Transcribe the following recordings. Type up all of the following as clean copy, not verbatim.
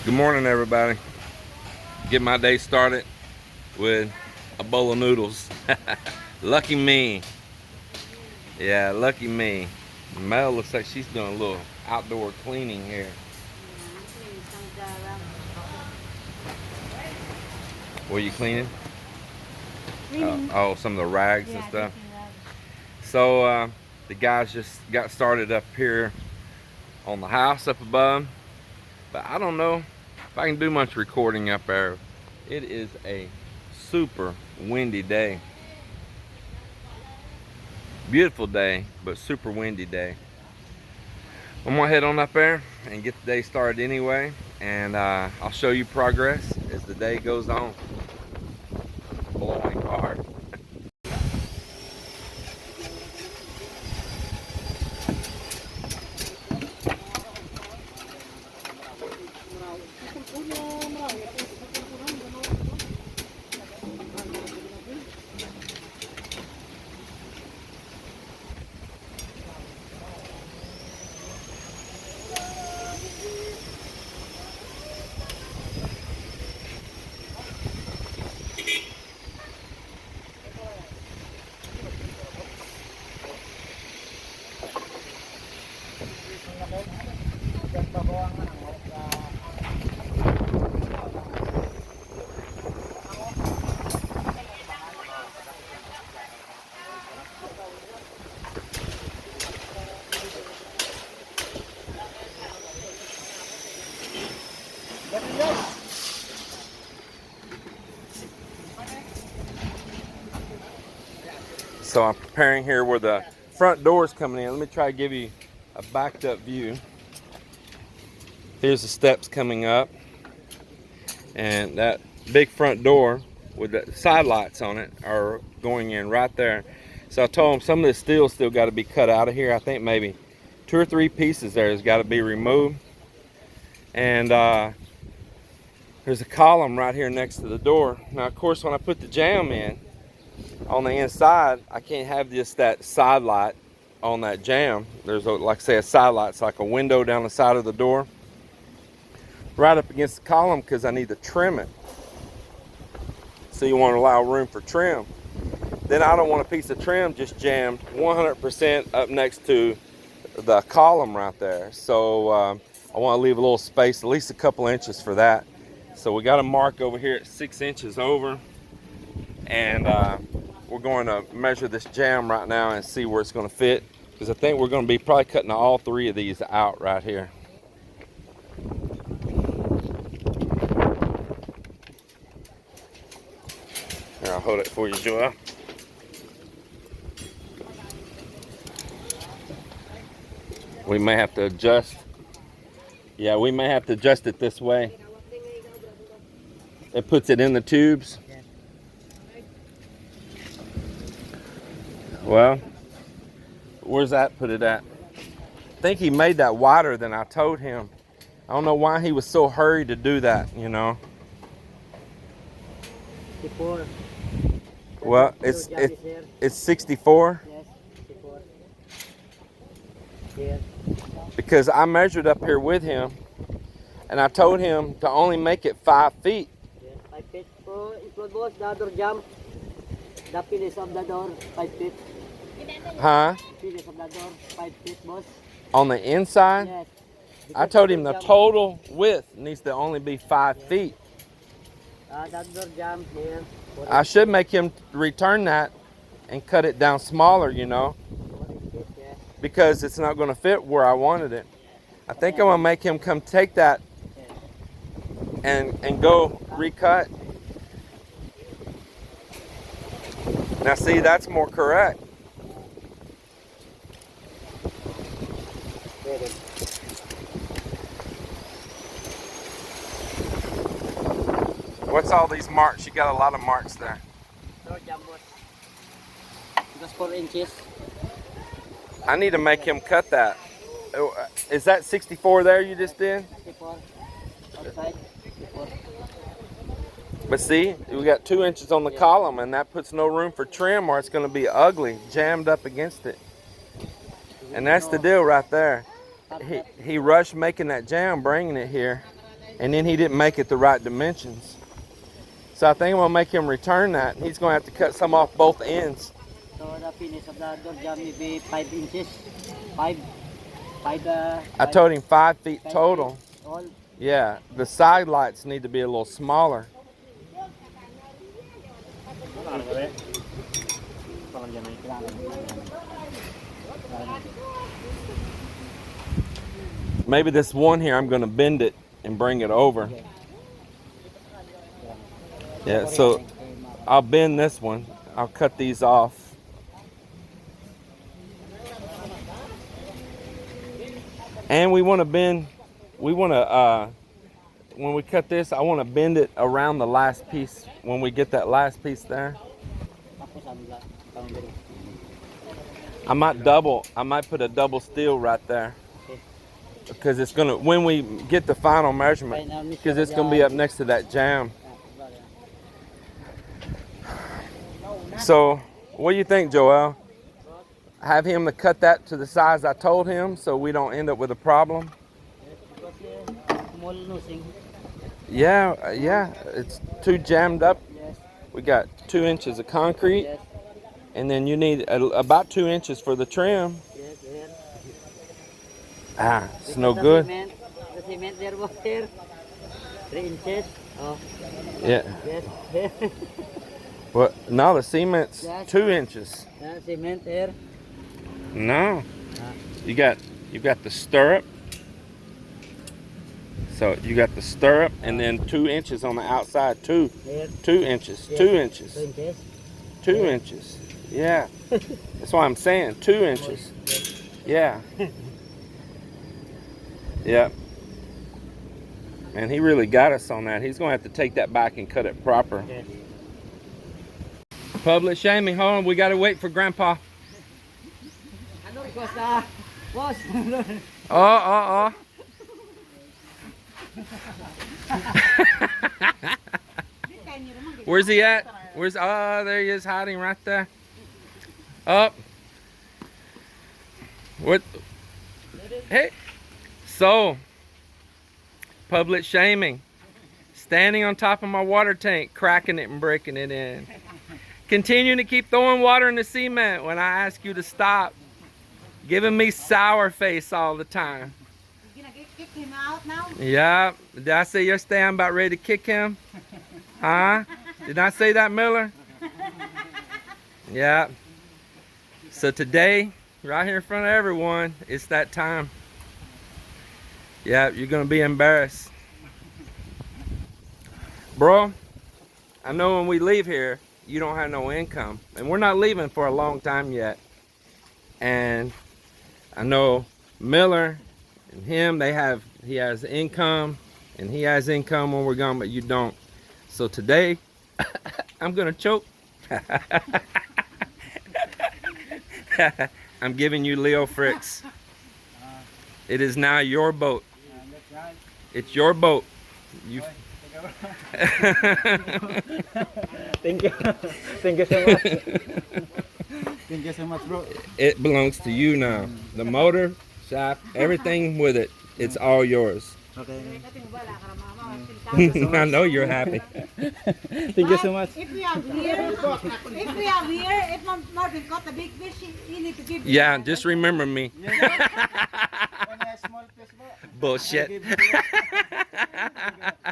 Good morning, everybody. Get my day started with a bowl of noodles. Lucky me. Yeah, lucky me. Mel looks like she's doing a little outdoor cleaning here. What are you cleaning? Oh, some of the rags and stuff. So the guys just got started up here on the house up above. But I don't know if I can do much recording up there. It is a super windy day. Beautiful day, but super windy day. I'm gonna head on up there and get the day started anyway, and I'll show you progress as the day goes on. Blowing hard. So I'm preparing here where the front door is coming in. Let me try to give you a backed up view. Here's the steps coming up, and that big front door with the side lights on it are going in right there. So I told them some of the steel still got to be cut out of here. I think maybe 2 or 3 pieces there has got to be removed. And there's a column right here next to the door. Now, of course, when I put the jamb in on the inside, I can't have just that side light on that jamb. There's like I say, a side light. It's like a window down the side of the door right up against the column, because I need to trim it. So you want to allow room for trim. Then I don't want a piece of trim just jammed 100% up next to the column right there. So I want to leave a little space, at least a couple inches for that. So we got a mark over here at 6 inches over, and we're going to measure this jamb right now and see where it's going to fit, because I think we're going to be probably cutting all 3 of these out right here. Here, I'll hold it for you, Joel. We may have to adjust. Yeah, we may have to adjust it this way. It puts it in the tubes. Well, where's that put it at? I think he made that wider than I told him. I don't know why he was so hurried to do that, you know. Well, it's 64. Yes, 64. Because I measured up here with him, and I told him to only make it 5 feet. Yes, 5 feet. So include boss, the door jump. The finish of the door, 5 feet. Huh? Finish of the door, 5 feet, boss. On the inside? Yes. I told him the total width needs to only be 5 feet. That door jump here. I should make him return that and cut it down smaller, you know, because it's not going to fit where I wanted it. I think I'm going to make him come take that and go recut. Now see, that's more correct. What's all these marks? You got a lot of marks there. Door jump, boss. Just 4 inches. I need to make him cut that. Is that 64 there you just did? 64. Outside, 64. But see, we got 2 inches on the column, and that puts no room for trim, or it's going to be ugly, jammed up against it. And that's the deal right there. He rushed making that jam, bringing it here, and then he didn't make it the right dimensions. So I think I'm gonna make him return that. He's gonna have to cut some off both ends. So the finish of the door jam will be 5 inches. 5. I told him 5 feet total. All. Yeah, the side lights need to be a little smaller. Maybe this one here, I'm gonna bend it and bring it over. Yeah, so I'll bend this one. I'll cut these off. And we want to bend, when we cut this, I want to bend it around the last piece when we get that last piece there. I might put a double steel right there. Because it's gonna, when we get the final measurement, because it's gonna be up next to that jam. So, what do you think, Joel? Have him to cut that to the size I told him so we don't end up with a problem? Yeah, it's too jammed up. We got 2 inches of concrete, and then you need about 2 inches for the trim. Ah, it's no good. The cement there was here. 3 inches. Oh. Yeah. Yes. Well, no, the cement's 2 inches. Cement here. No. You got the stirrup. So you got the stirrup and then 2 inches on the outside. 2 inches. 2 inches. 2 inches. Yeah. That's what I'm saying. 2 inches. Yeah. Yeah. And he really got us on that. He's going to have to take that back and cut it proper. Yes. Public shaming. Hold on. We got to wait for Grandpa. Where's he at? There he is, hiding right there. Up. What? Hey. So, public shaming. Standing on top of my water tank, cracking it and breaking it in. Continuing to keep throwing water in the cement when I ask you to stop. Giving me sour face all the time. You gonna kick him out now? Yeah. Did I say yesterday I'm about ready to kick him? Huh? Did I say that, Miller? Yeah. So today, right here in front of everyone, it's that time. Yeah, you're gonna be embarrassed. Bro, I know when we leave here, you don't have no income. And we're not leaving for a long time yet. And I know Miller and him, he has income, and he has income when we're gone, but you don't. So today, I'm gonna choke. I'm giving you Leo Fritz. It is now your boat. It's your boat. You. Thank you. Thank you so much. Thank you so much, bro. It belongs to you now. The motor, shaft, everything with it. It's all yours. Okay. I know you're happy. Thank you so much. If we are here, if Marvin got a big fish, he need to give. Yeah, just remember me. Bullshit.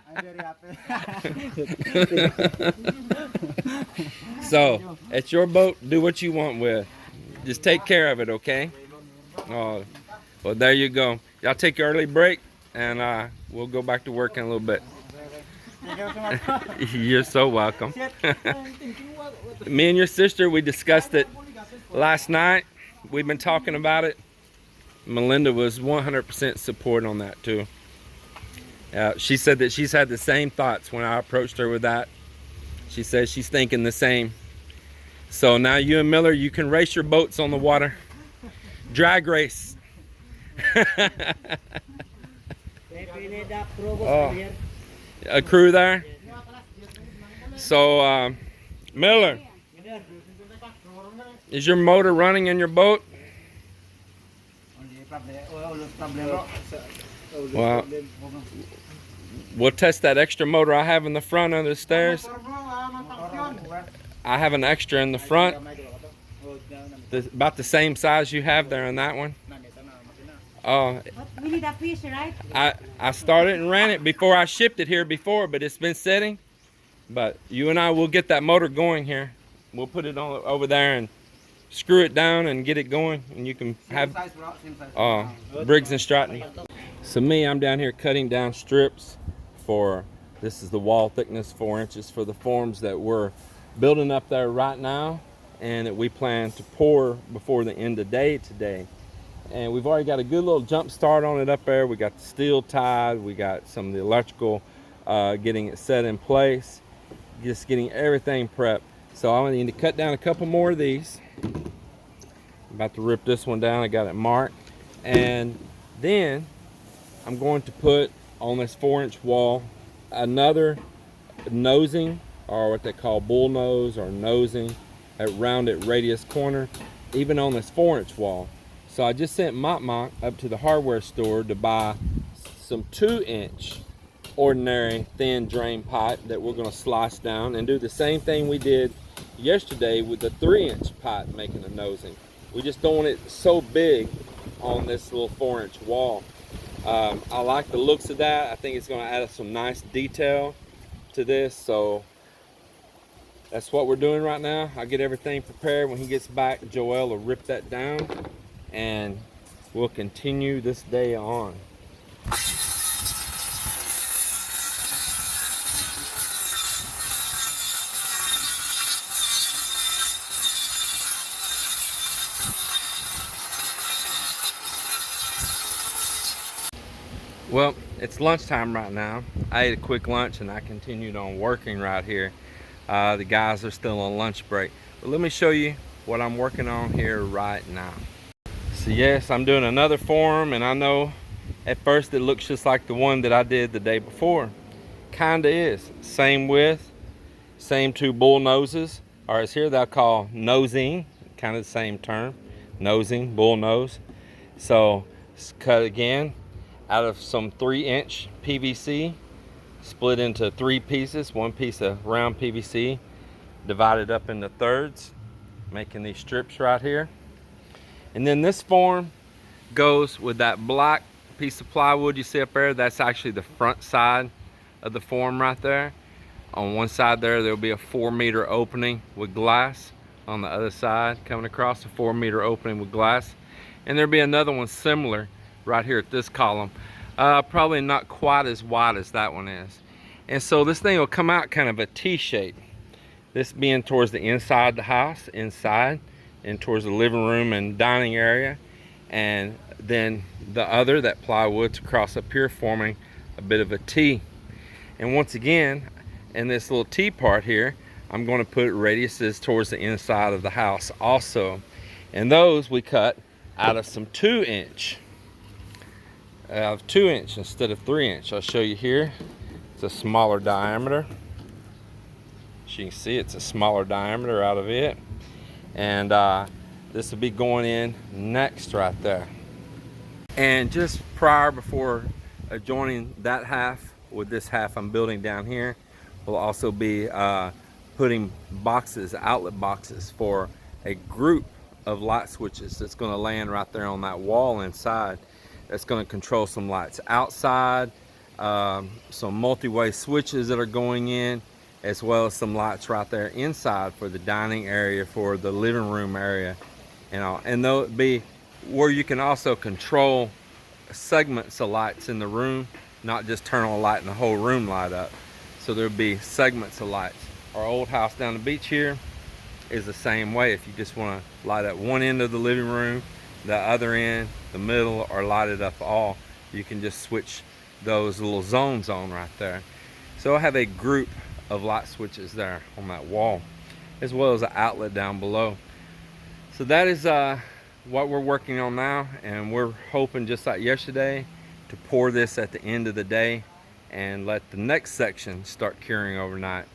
I'm very happy. So, it's your boat. Do what you want with. Just take care of it, okay? Oh, well, there you go. Y'all take your early break, and we'll go back to work in a little bit. You're so welcome. Me and your sister, we discussed it last night. We've been talking about it. Melinda was 100% support on that too. She said that she's had the same thoughts when I approached her with that. She says she's thinking the same. So now you and Miller, you can race your boats on the water. Drag race. Oh, a crew there. So Miller, is your motor running in your boat? Well, we'll test that extra motor I have in the front under the stairs. I have an extra in the front, about the same size you have there on that one. But we need a fish, right? I started and ran it before I shipped it here before, but it's been sitting. But you and I will get that motor going here. We'll put it on over there and screw it down and get it going, and you can have Briggs and Stratton. So me, I'm down here cutting down strips for, this is the wall thickness, 4 inches, for the forms that we're building up there right now and that we plan to pour before the end of day today. And we've already got a good little jump start on it up there. We got the steel tied, we got some of the electrical getting it set in place, just getting everything prepped. So I'm gonna need to cut down a couple more of these. I'm about to rip this one down, I got it marked. And then I'm going to put on this 4-inch wall another nosing, or what they call bull nose or nosing, at rounded radius corner, even on this 4-inch wall. So I just sent Mop up to the hardware store to buy some 2-inch ordinary thin drain pipe that we're going to slice down and do the same thing we did yesterday with the 3-inch pipe making a nosing. We just don't want it so big on this little 4-inch wall. I like the looks of that. I think it's going to add some nice detail to this. So that's what we're doing right now. I'll get everything prepared. When he gets back, Joel will rip that down and we'll continue this day on. Well, it's lunchtime right now. I ate a quick lunch and I continued on working right here. The guys are still on lunch break. But let me show you what I'm working on here right now. So yes, I'm doing another form, and I know at first it looks just like the one that I did the day before. Kinda is. Same width, same 2 bull noses, or as here they'll call nosing, kind of the same term. Nosing, bull nose. So it's cut again out of some 3-inch PVC, split into 3 pieces, 1 piece of round PVC, divided up into thirds, making these strips right here. And then this form goes with that black piece of plywood you see up there. That's actually the front side of the form right there. On one side there'll be a 4-meter opening with glass. On the other side, coming across, a 4-meter opening with glass. And there'll be another one similar right here at this column. Probably not quite as wide as that one is. And so this thing will come out kind of a T shape. This being towards the inside of the house, inside, and towards the living room and dining area. And then the other, that plywood's across up here, forming a bit of a T. And once again, in this little T part here, I'm going to put radiuses towards the inside of the house also. And those we cut out of some 2-inch. Out of 2-inch instead of 3-inch. I'll show you here. It's a smaller diameter. As you can see, it's a smaller diameter out of it. And this will be going in next right there. And just prior, before joining that half with this half I'm building down here, we'll also be putting boxes, outlet boxes, for a group of light switches that's going to land right there on that wall inside. That's going to control some lights outside, some multi-way switches that are going in, as well as some lights right there inside for the dining area, for the living room area, and they'll be where you can also control segments of lights in the room, not just turn on a light and the whole room light up. So there'll be segments of lights. Our old house down the beach here is the same way. If you just want to light up one end of the living room, the other end, the middle, or light it up all, you can just switch those little zones on right there. So I have a group of light switches there on that wall, as well as an outlet down below. So that is what we're working on now, and we're hoping, just like yesterday, to pour this at the end of the day and let the next section start curing overnight.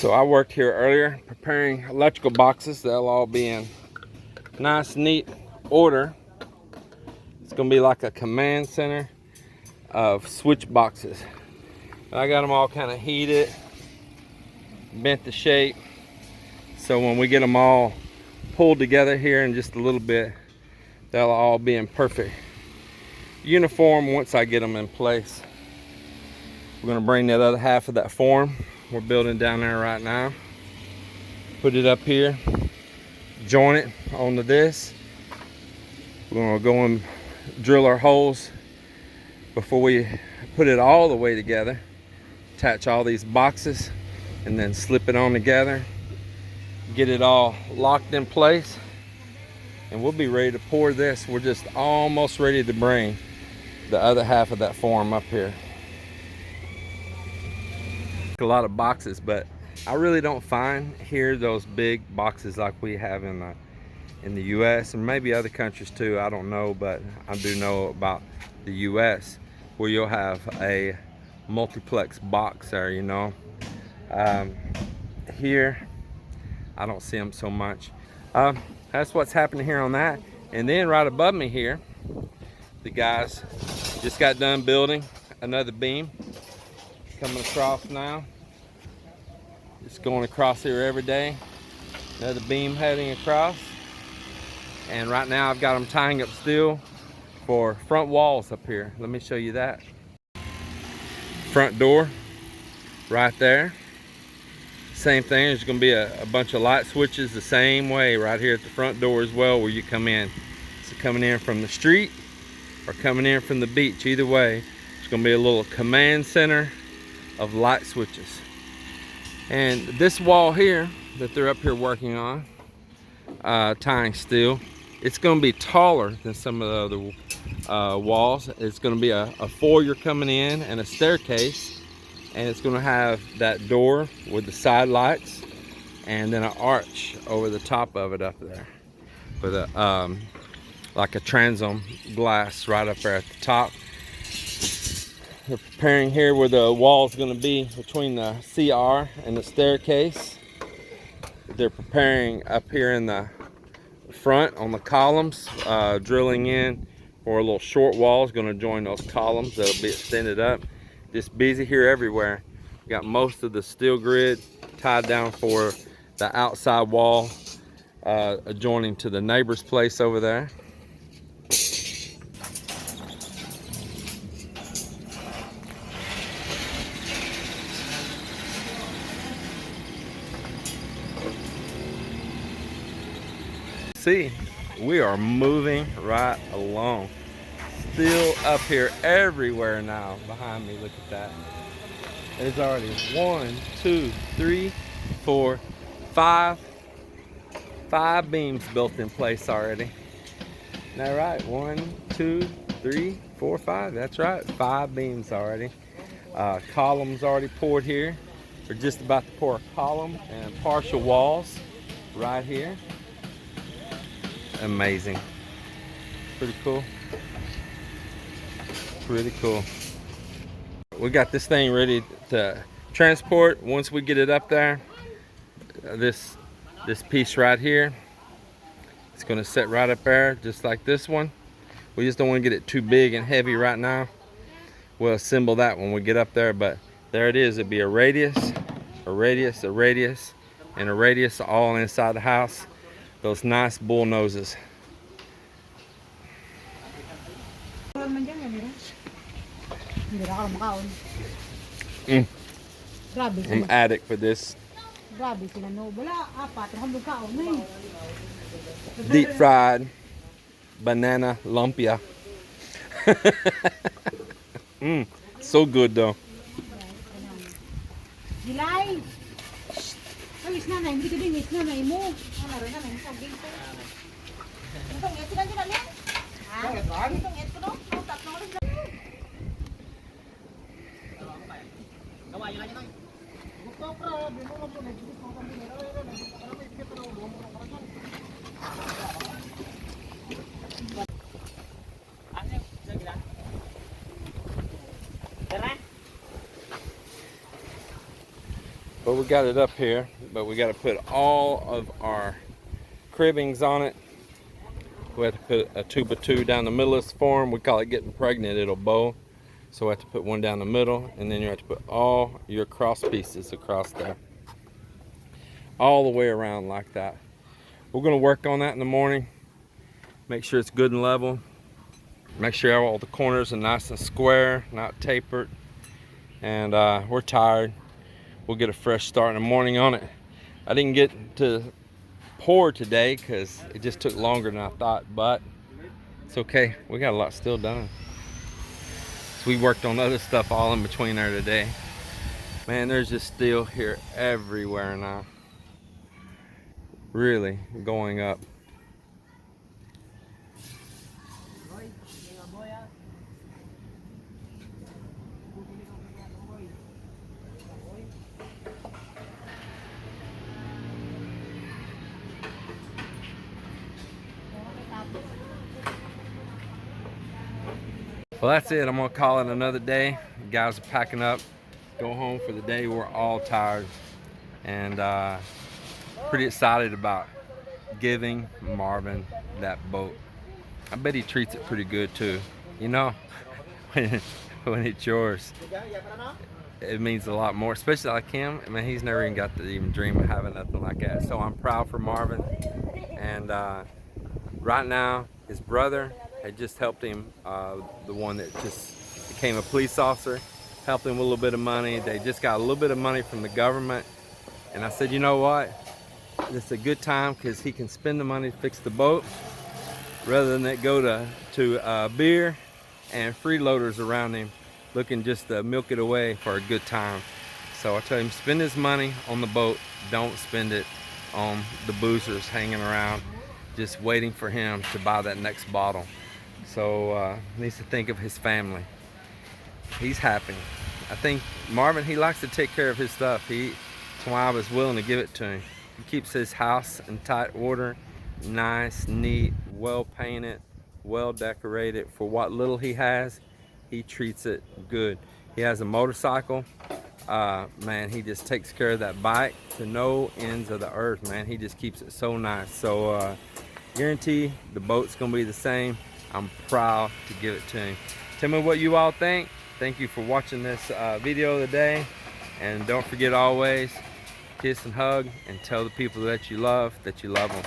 So I worked here earlier preparing electrical boxes. They'll all be in nice, neat order. It's gonna be like a command center of switch boxes. And I got them all kind of heated, bent to shape. So when we get them all pulled together here in just a little bit, they'll all be in perfect uniform once I get them in place. We're gonna bring that other half of that form we're building down there right now, put it up here, join it onto this. We're gonna go and drill our holes before we put it all the way together, attach all these boxes, and then slip it on together, get it all locked in place, and we'll be ready to pour this. We're just almost ready to bring the other half of that form up here. A lot of boxes, but I really don't find here those big boxes like we have in the US, and maybe other countries too, I don't know, but I do know about the US where you'll have a multiplex box there, you know. Here I don't see them so much. That's what's happening here on that. And then right above me here, the guys just got done building another beam. Coming across now. Just going across here every day. Another beam heading across. And right now I've got them tying up steel for front walls up here. Let me show you that. Front door right there. Same thing, there's going to be a bunch of light switches the same way right here at the front door as well where you come in. So coming in from the street or coming in from the beach, either way, it's going to be a little command center of light switches. And this wall here that they're up here working on, tying steel, it's going to be taller than some of the other walls. It's going to be a foyer coming in and a staircase, and it's going to have that door with the side lights and then an arch over the top of it up there with a like a transom glass right up there at the top. We're preparing here where the wall is going to be between the CR and the staircase. They're preparing up here in the front on the columns, drilling in for a little short wall is going to join those columns that'll be extended up. Just busy here everywhere. We got most of the steel grid tied down for the outside wall adjoining to the neighbor's place over there. See, we are moving right along. Still up here everywhere now behind me. Look at that. There's already 1, 2, 3, 4, 5 beams built in place already. Isn't that right? 1, 2, 3, 4, 5. That's right, 5 beams already. Columns already poured here. We're just about to pour a column and partial walls right here. Amazing. Pretty cool. Pretty cool. We got this thing ready to transport. Once we get it up there, this piece right here, it's going to sit right up there just like this one. We just don't want to get it too big and heavy right now. We'll assemble that when we get up there, but there it is. It'll be a radius, a radius, a radius, and a radius all inside the house. Those nice bull noses. I'm addict for this. Deep fried banana lumpia. So good though. we got it up here, but we got to put all of our cribbings on it. We have to put a 2x2 down the middle of this form. We call it getting pregnant. It'll bow. So we have to put one down the middle, and then you have to put all your cross pieces across there. All the way around like that. We're going to work on that in the morning. Make sure it's good and level. Make sure all the corners are nice and square, not tapered. And we're tired. We'll get a fresh start in the morning on it. I didn't get to pour today because it just took longer than I thought, but it's okay. We got a lot still done. So we worked on other stuff all in between there today. Man, there's just steel here everywhere now. Really going up. Well, that's it. I'm gonna call it another day. The guys are packing up, go home for the day. We're all tired and pretty excited about giving Marvin that boat. I bet he treats it pretty good too. You know, when it's yours, it means a lot more, especially like him. I mean, he's never even got to even dream of having nothing like that. So I'm proud for Marvin. And right now, his brother had just helped him, the one that just became a police officer, helped him with a little bit of money. They just got a little bit of money from the government. And I said, you know what? It's a good time because he can spend the money to fix the boat rather than it go to beer and freeloaders around him looking just to milk it away for a good time. So I tell him, spend his money on the boat. Don't spend it on the boozers hanging around just waiting for him to buy that next bottle. So he needs to think of his family. He's happy. I think Marvin, he likes to take care of his stuff. That's why I was willing to give it to him. He keeps his house in tight order, nice, neat, well painted, well decorated. For what little he has, he treats it good. He has a motorcycle. Man, he just takes care of that bike to no ends of the earth, man. He just keeps it so nice. So guarantee the boat's gonna be the same. I'm proud to give it to him. Tell me what you all think. Thank you for watching this video of the day. And don't forget always, kiss and hug and tell the people that you love them.